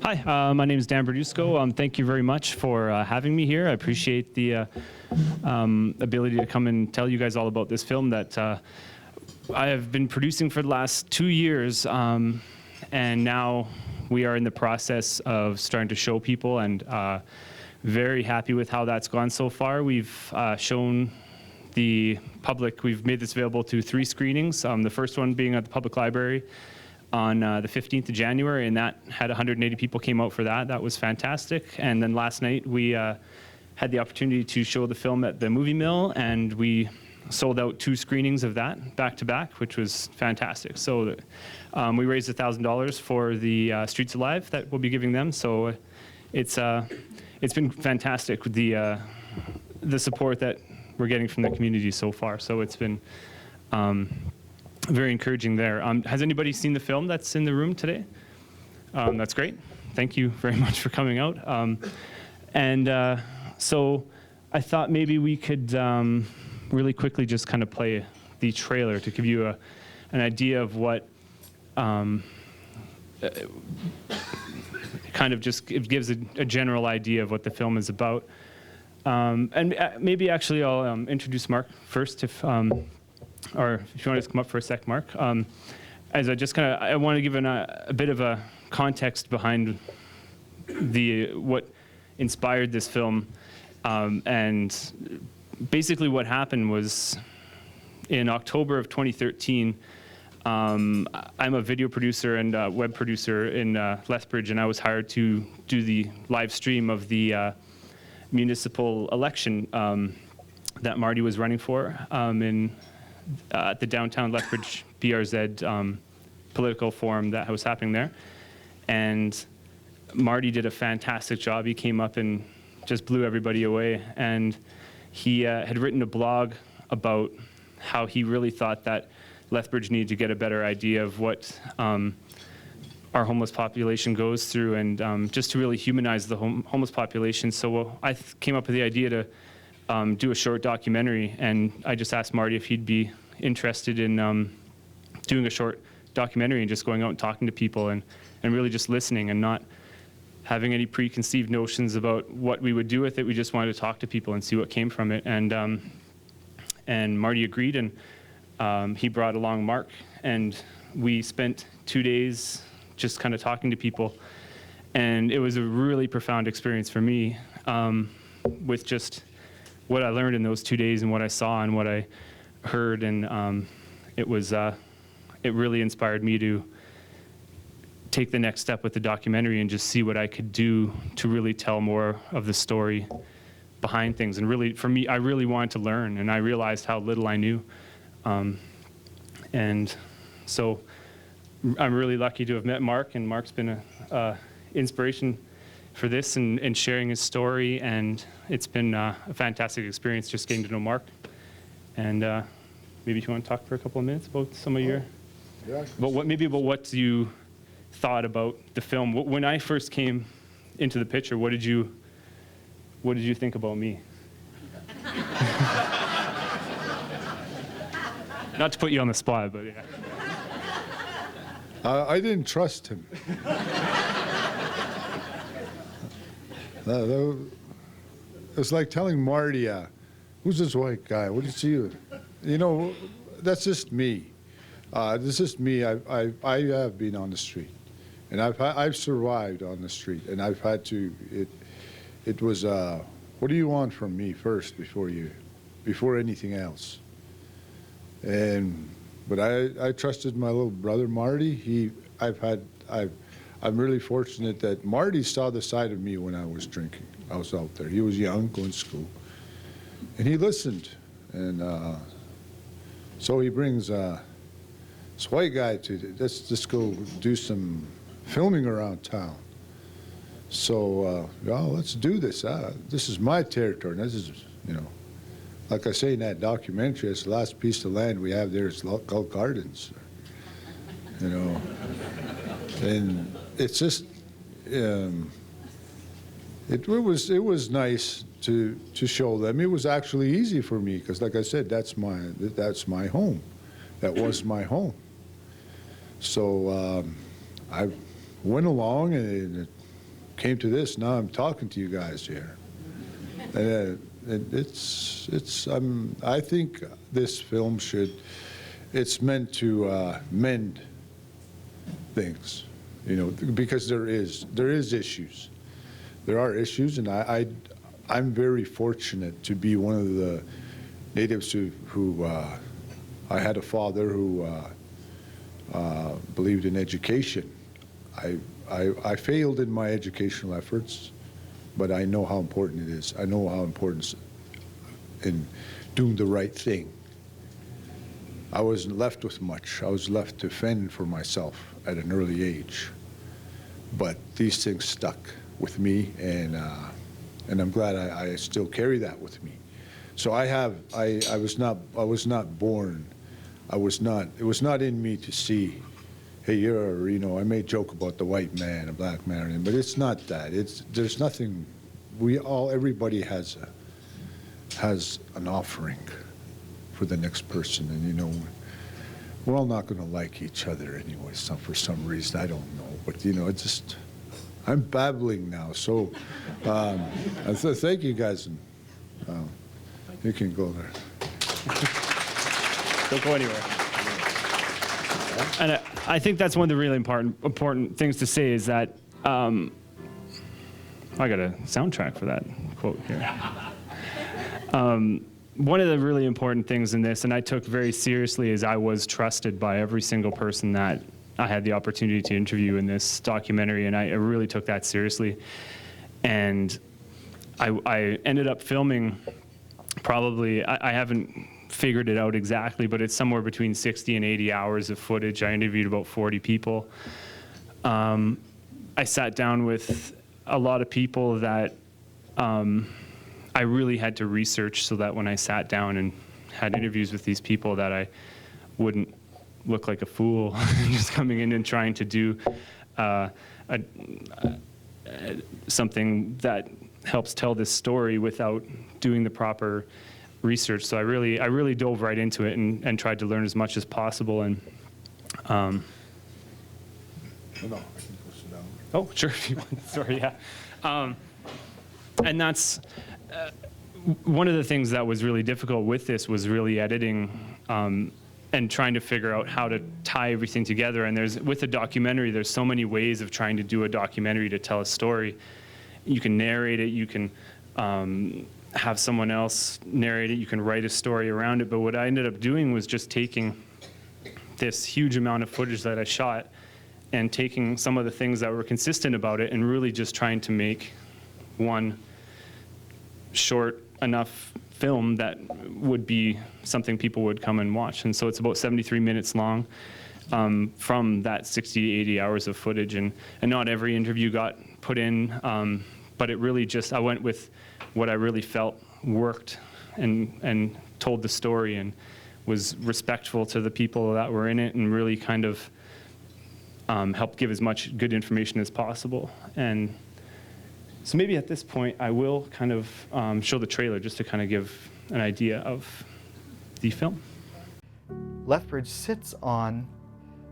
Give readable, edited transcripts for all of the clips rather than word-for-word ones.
Hi, my name is Dan Berdusco. Thank you very much for having me here. I appreciate the ability to come and tell you guys all about this film that I have been producing for the last 2 years, and now we are in the process of starting to show people, and very happy with how that's gone so far. We've shown the public, we've made this available to 3 screenings, the first one being at the public library on the 15th of January, and that had 180 people came out for that. That was fantastic. And then last night we had the opportunity to show the film at the Movie Mill, and we sold out 2 screenings of that back to back, which was fantastic. So we raised $1,000 for the Streets Alive that we'll be giving them. So it's been fantastic with the support that we're getting from the community so far. So it's been very encouraging there. Has anybody seen the film that's in the room today? That's great. Thank you very much for coming out. So I thought maybe we could really quickly just kind of play the trailer to give you an idea of what kind of just it gives a general idea of what the film is about. And maybe actually I'll introduce Mark first, or if you want to come up for a sec, Mark. As I want to give a bit of a context behind what inspired this film, and basically what happened was in October of 2013. I'm a video producer and web producer in Lethbridge, and I was hired to do the live stream of the municipal election that Marty was running for at the downtown Lethbridge BRZ political forum that was happening there. And Marty did a fantastic job. He came up and just blew everybody away. And he had written a blog about how he really thought that Lethbridge needed to get a better idea of what our homeless population goes through, and just to really humanize the homeless population. So I came up with the idea to do a short documentary, and I just asked Marty if he'd be interested in doing a short documentary and just going out and talking to people and really just listening and not having any preconceived notions about what we would do with it. We just wanted to talk to people and see what came from it. And Marty agreed, and he brought along Mark, and we spent 2 days just kind of talking to people. And it was a really profound experience for me, with just what I learned in those 2 days and what I saw and what I heard. And it really inspired me to take the next step with the documentary and just see what I could do to really tell more of the story behind things. And really, for me, I really wanted to learn, and I realized how little I knew. And so I'm really lucky to have met Mark, and Mark's been an inspiration for this and sharing his story, and it's been a fantastic experience just getting to know Mark. And maybe if you want to talk for a couple of minutes about some of your, about what you thought about the film. When I first came into the picture, what did you think about me? Not to put you on the spot, but yeah. I didn't trust him. It's like telling Marty, who's this white guy? What is he? You know, that's just me. This is me. I have been on the street, and I've survived on the street, and I've had to. It was. What do you want from me first before anything else? But I trusted my little brother Marty. I'm really fortunate that Marty saw the side of me when I was drinking. I was out there. He was young, going to school, and he listened. And so he brings this white guy to let's just go do some filming around town. So let's do this. This is my territory. This is, like I say in that documentary, it's the last piece of land we have there is Gulf Gardens. And it's just, it was nice to show them. It was actually easy for me because, like I said, that's my home. That was my home. So I went along, and came to this. Now I'm talking to you guys here. And I think this film it's meant to mend things, because there is issues. There are issues, and I'm very fortunate to be one of the natives who I had a father who believed in education. I failed in my educational efforts, but I know how important it is. I know how important in doing the right thing. I wasn't left with much. I was left to fend for myself at an early age. But these things stuck with me, and I'm glad I still carry that with me. So I was not born. It was not in me to see, hey, I may joke about the white man, a black man, but it's not that. There's nothing. Everybody has an offering for the next person, and we're all not going to like each other anyway. For some reason, I don't know, but I'm babbling now. So, thank you guys. You can go there. Don't go anywhere. And I think that's one of the really important things to say is that I got a soundtrack for that quote here. One of the really important things in this, and I took very seriously, is I was trusted by every single person that I had the opportunity to interview in this documentary, and I really took that seriously. And I ended up filming probably, I haven't figured it out exactly, but it's somewhere between 60 and 80 hours of footage. I interviewed about 40 people. I sat down with a lot of people that I really had to research so that when I sat down and had interviews with these people that I wouldn't look like a fool just coming in and trying to do something that helps tell this story without doing the proper research. So I really dove right into it and tried to learn as much as possible. And No, I can go sit down. oh, sure, if you want. Sorry, yeah. And that's one of the things that was really difficult with this was really editing and trying to figure out how to tie everything together. And with a documentary, there's so many ways of trying to do a documentary to tell a story. You can narrate it, you can have someone else narrate it, you can write a story around it. But what I ended up doing was just taking this huge amount of footage that I shot and taking some of the things that were consistent about it and really just trying to make one short enough film that would be something people would come and watch. And so it's about 73 minutes long from that 60 to 80 hours of footage. And not every interview got put in, but it really just, I went with what I really felt worked and told the story and was respectful to the people that were in it and really kind of helped give as much good information as possible. And so maybe at this point, I will kind of show the trailer just to kind of give an idea of the film. Lethbridge sits on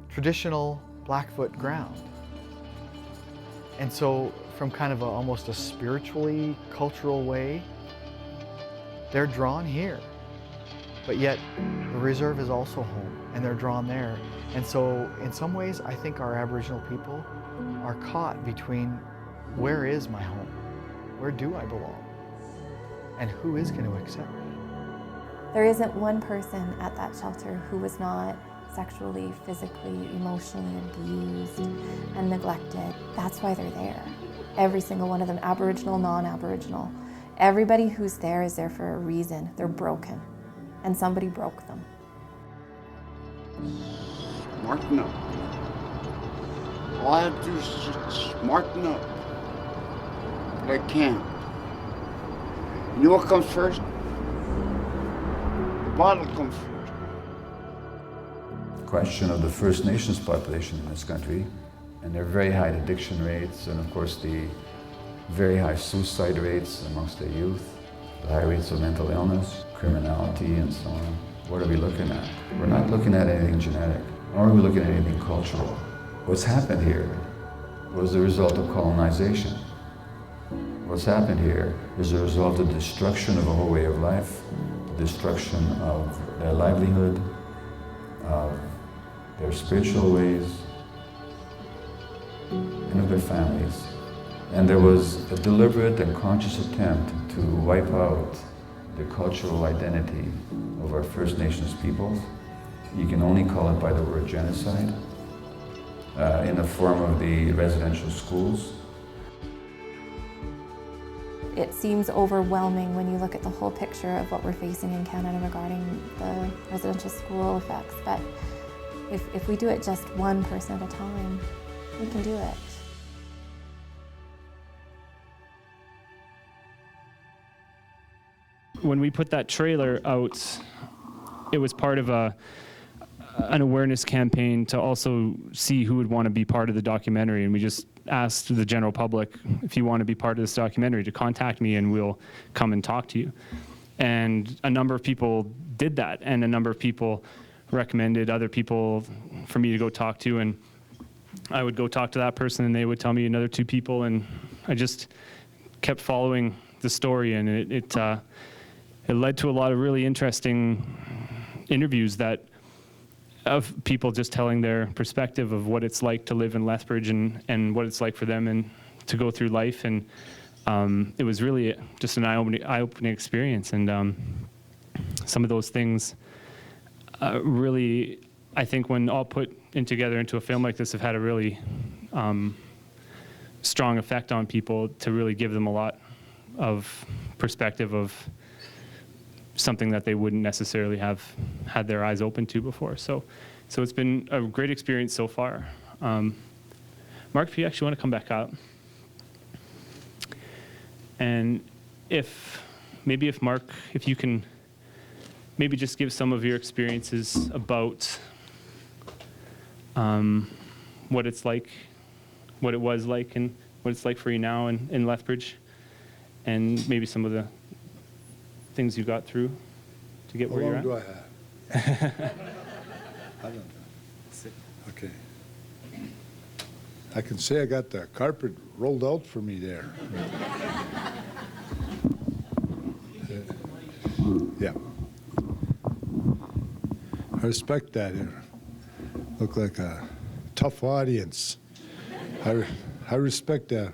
traditional Blackfoot ground. And so from kind of almost a spiritually cultural way, they're drawn here. But yet the reserve is also home and they're drawn there. And so in some ways, I think our Aboriginal people are caught between where is my home? Where do I belong? And who is going to accept me? There isn't one person at that shelter who was not sexually, physically, emotionally abused and neglected. That's why they're there. Every single one of them, Aboriginal, non-Aboriginal. Everybody who's there is there for a reason. They're broken. And somebody broke them. Smarten up. All I have to do is just smarten up. But I can't. You know what comes first? The bottle comes first. Question of the First Nations population in this country and their very high addiction rates and of course the very high suicide rates amongst the youth, the high rates of mental illness, criminality and so on. What are we looking at? We're not looking at anything genetic, nor are we looking at anything cultural. What's happened here was the result of colonization. What's happened here is a result of destruction of a whole way of life, destruction of their livelihood, of their spiritual ways, and of their families. And there was a deliberate and conscious attempt to wipe out the cultural identity of our First Nations peoples. You can only call it by the word genocide, in the form of the residential schools. It seems overwhelming when you look at the whole picture of what we're facing in Canada regarding the residential school effects, but if we do it just one person at a time, we can do it. When we put that trailer out, it was part of an awareness campaign to also see who would want to be part of the documentary, and we just asked the general public, if you want to be part of this documentary, to contact me and we'll come and talk to you. And a number of people did that, and a number of people recommended other people for me to go talk to, and I would go talk to that person and they would tell me another 2 people, and I just kept following the story, and it led to a lot of really interesting interviews of people just telling their perspective of what it's like to live in Lethbridge and what it's like for them and to go through life. And it was really just an eye-opening experience. And some of those things really, I think when all put in together into a film like this, have had a really strong effect on people to really give them a lot of perspective of something that they wouldn't necessarily have had their eyes open to before. So it's been a great experience so far. Mark, if you actually want to come back up. And if Mark, if you can maybe just give some of your experiences about what it's like, what it was like, and what it's like for you now in Lethbridge, and maybe some of the things you got through to get where you're at. How long do I have? I don't know. Okay. I can say I got the carpet rolled out for me there. Yeah. I respect that. Look like a tough audience. I respect the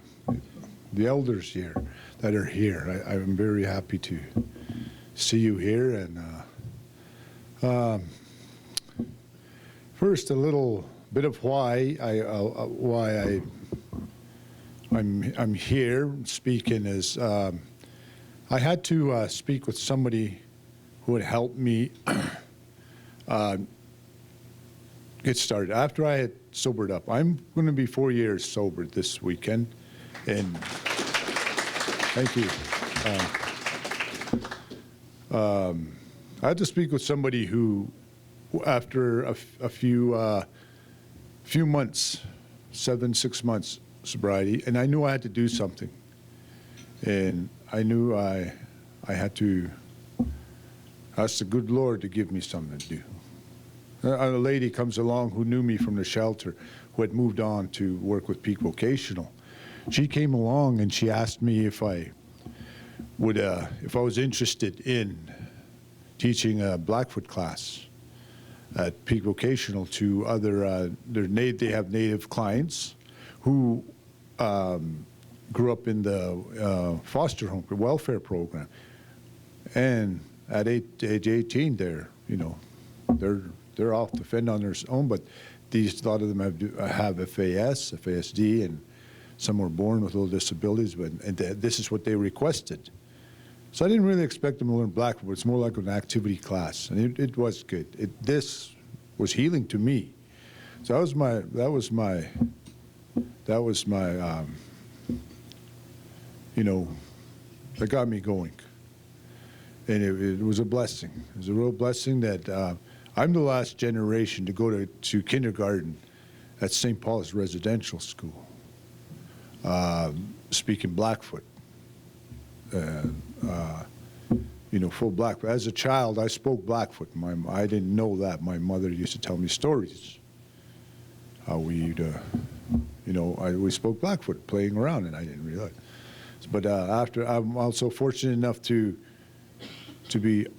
elders here that are here. I'm very happy to see you here. And first, a little bit of why I'm here speaking is I had to speak with somebody who would help me get started. After I had sobered up, I'm going to be 4 years sober this weekend, and thank you. I had to speak with somebody who, after a few months, 6 months sobriety, and I knew I had to do something, and I knew I had to ask the good Lord to give me something to do. A lady comes along who knew me from the shelter, who had moved on to work with Peak Vocational. She came along and she asked me if I was interested in teaching a Blackfoot class at Peak Vocational to other, they have Native clients who grew up in the foster home welfare program. And at age 18, they're off to fend on their own, but a lot of them have FAS, FASD, and some were born with little disabilities, and this is what they requested. So I didn't really expect them to learn Blackfoot, but it's more like an activity class, and it was good. This was healing to me. So that was my that got me going. And it was a blessing. It was a real blessing that I'm the last generation to go to kindergarten at St. Paul's Residential School, speaking Blackfoot. Full Blackfoot. As a child, I spoke Blackfoot. I didn't know that. My mother used to tell me stories. How we spoke Blackfoot playing around, and I didn't realize. But after, I'm also fortunate enough to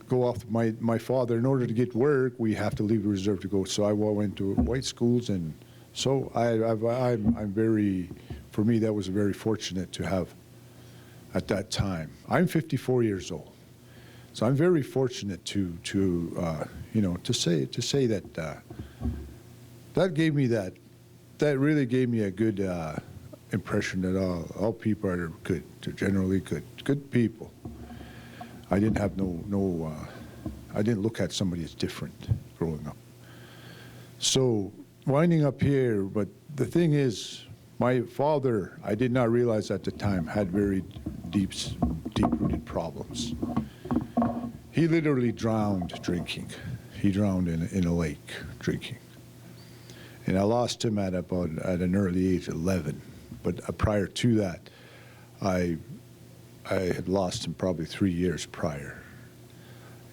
go off my father. In order to get work, we have to leave the reserve to go. So I went to white schools, and so I'm very, for me, that was very fortunate to have at that time. I'm 54 years old, so I'm very fortunate to you know, to say that that gave me that really gave me a good impression that all people are good, they're generally good people. I didn't have I didn't look at somebody as different growing up. So winding up here, but the thing is, my father, I did not realize at the time, had very deep-rooted problems. He literally drowned drinking. He drowned in a lake drinking. And I lost him at an early age, 11. But prior to that, I had lost him probably 3 years prior.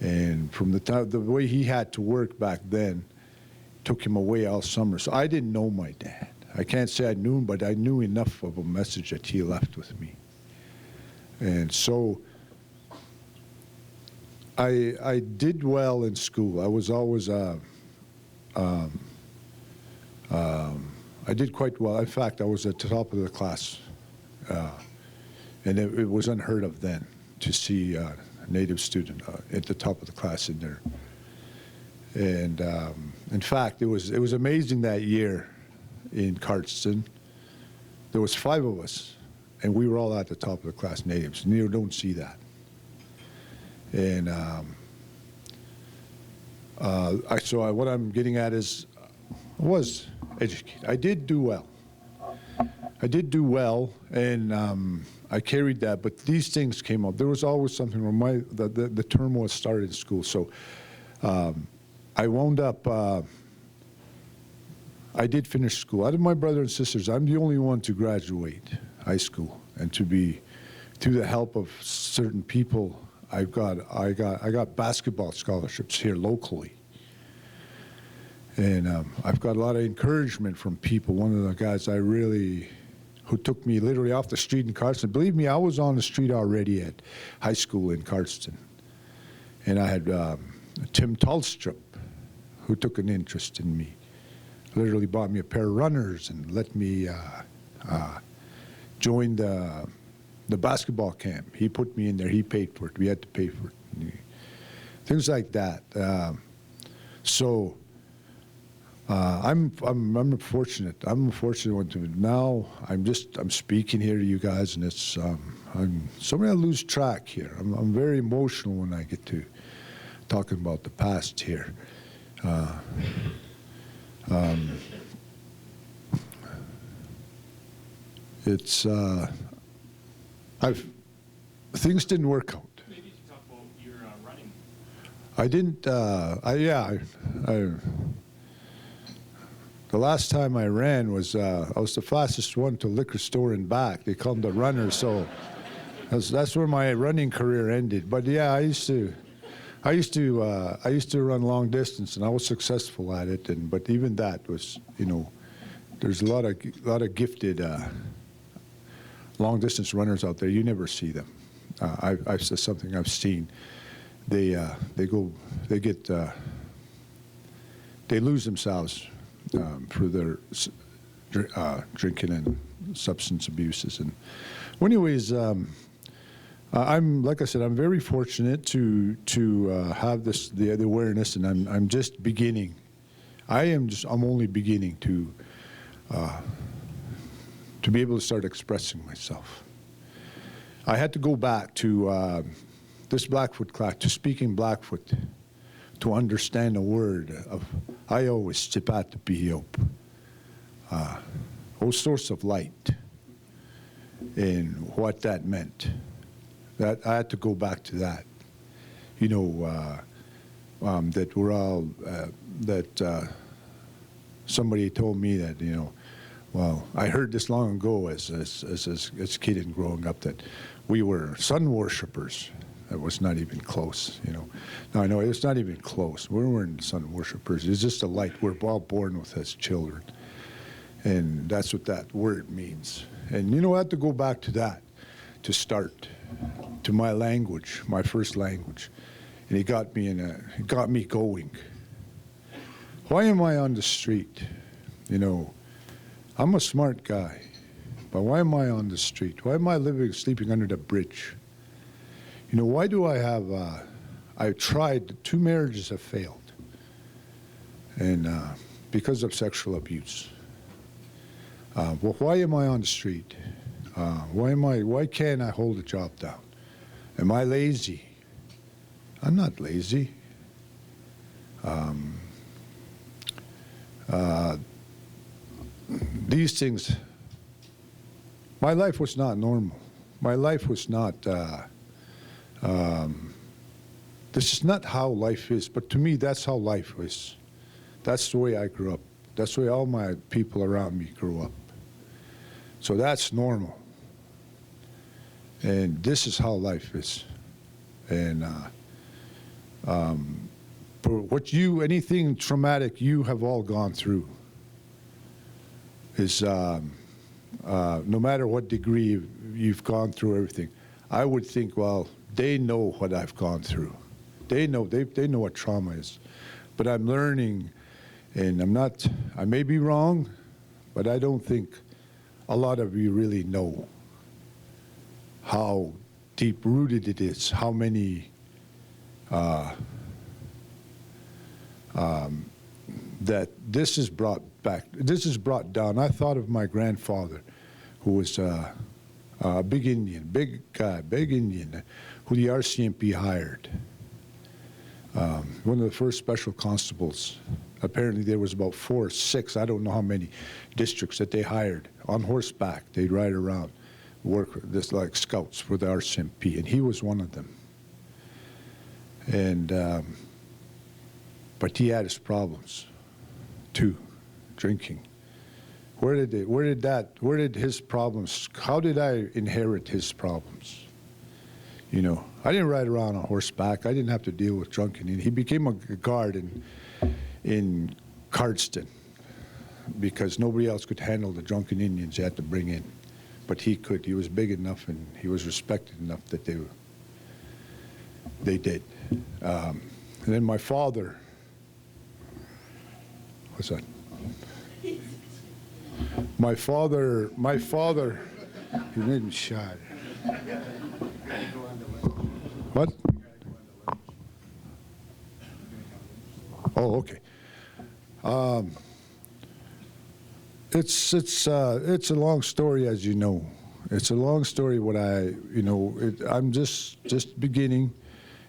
And from the way he had to work back then, took him away all summer. So I didn't know my dad. I can't say I knew him, but I knew enough of a message that he left with me. And so I did well in school. I was always, I did quite well. In fact, I was at the top of the class. And it was unheard of then to see a Native student at the top of the class in there. And in fact, it was amazing that year in Cardston. There was 5 of us, and we were all at the top of the class, Natives. And you don't see that. And what I'm getting at is, I was educated. I did do well. And I carried that, but these things came up. There was always something wrong. The turmoil started in school, so I wound up, I did finish school. Out of my brother and sisters, I'm the only one to graduate high school, and through the help of certain people, I got basketball scholarships here locally. And I've got a lot of encouragement from people. One of the guys who took me literally off the street in Cardston. Believe me, I was on the street already at high school in Cardston. And I had Tim Tallstrup, who took an interest in me. Literally bought me a pair of runners and let me join the basketball camp. He put me in there. He paid for it. We had to pay for it. Things like that. I'm fortunate. I'm a fortunate one to now. I'm speaking here to you guys, and it's somebody I lose track here. I'm very emotional when I get to talking about the past here. Things didn't work out. Maybe you should talk about your running. I didn't. The last time I ran was I was the fastest one to liquor store and back. They call them the runner, so that's where my running career ended. But yeah, I used to run long distance, and I was successful at it. But even that was, you know, there's a lot of gifted long distance runners out there. You never see them. That's something I've seen. They lose themselves for their drinking and substance abuses. And well, anyways, I'm, like I said, I'm very fortunate to have the awareness, and I'm just beginning. I'm only beginning to be able to start expressing myself. I had to go back to this Blackfoot class, to speaking Blackfoot, to understand a word of I always Stipat Biop, O source of light, and what that meant. That I had to go back to that. You know, that we're all, somebody told me that, you know, well, I heard this long ago as a kid and growing up, that we were sun worshipers. That was not even close, you know. No, I know it's not even close. We weren't sun worshipers. It's just a light we're all born with as children. And that's what that word means. And, you know, I have to go back to that, to start, to my language, my first language. And it got me going. Why am I on the street? You know, I'm a smart guy, but why am I on the street? Why am I sleeping under the bridge? You know, why do I have, I've tried, 2 marriages have failed, and because of sexual abuse. Well, why am I on the street? Why can't I hold a job down? Am I lazy? I'm not lazy. These things, my life was not normal. My life was not, this is not how life is, but to me, that's how life is. That's the way I grew up. That's the way all my people around me grew up. So that's normal. And this is how life is. And for anything traumatic you have all gone through is, no matter what degree you've gone through everything, I would think, well, they know what I've gone through. They know what trauma is. But I'm learning, and I may be wrong, but I don't think a lot of you really know how deep-rooted it is, how many that this is brought back, this is brought down. I thought of my grandfather, who was a big Indian, big guy, big Indian, who the RCMP hired. One of the first special constables. Apparently there was about 4 or 6, I don't know how many, districts that they hired on horseback. They'd ride around, work this like scouts for the RCMP, and he was one of them. And but he had his problems too, drinking. Where did his problems, how did I inherit his problems? You know, I didn't ride around on horseback. I didn't have to deal with drunken. He became a guard in Cardston because nobody else could handle the drunken Indians you had to bring in. But he could. He was big enough and he was respected enough that they did. And then my father, what's that? My father, he made me shy. What? Oh, okay. It's a long story, as you know. It's a long story. I'm just beginning,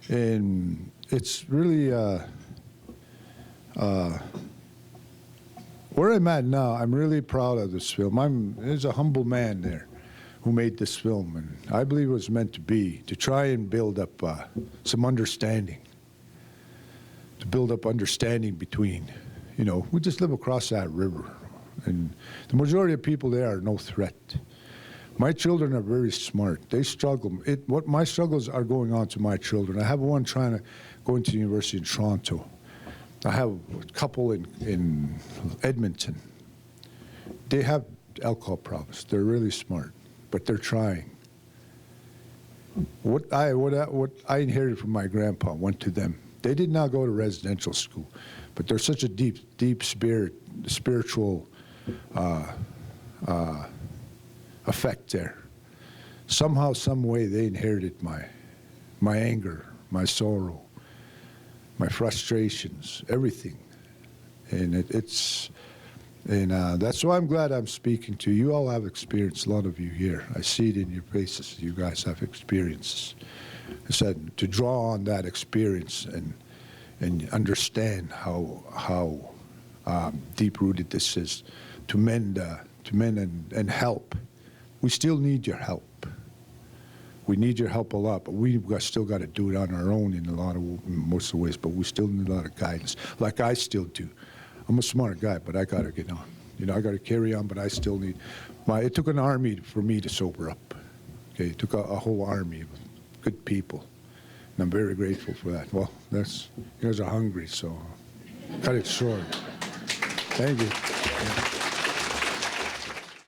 and it's really where I'm at now. I'm really proud of this film. There's a humble man there who made this film, and I believe it was meant to be, to try and build up some understanding, to build up understanding between, we just live across that river, and the majority of people there are no threat. My children are very smart. They struggle. What my struggles are going on to my children. I have one trying to go into the University in Toronto. I have a couple in Edmonton. They have alcohol problems. They're really smart, but they're trying. What I inherited from my grandpa went to them. They did not go to residential school, but there's such a deep spiritual effect there. Somehow, some way, they inherited my anger, my sorrow, my frustrations, everything, and that's why I'm glad I'm speaking to you. You all have experience, a lot of you here. I see it in your faces. You guys have experiences. I said to draw on that experience and understand how deep-rooted this is, to mend and help. We still need your help. We need your help a lot, but we've still got to do it on our own in most of the ways, but we still need a lot of guidance, like I still do. I'm a smart guy, but I got to get on. I got to carry on, but I still need, it took an army for me to sober up. Okay, it took a whole army of good people, and I'm very grateful for that. Well, you guys are hungry, so cut it short. Thank you.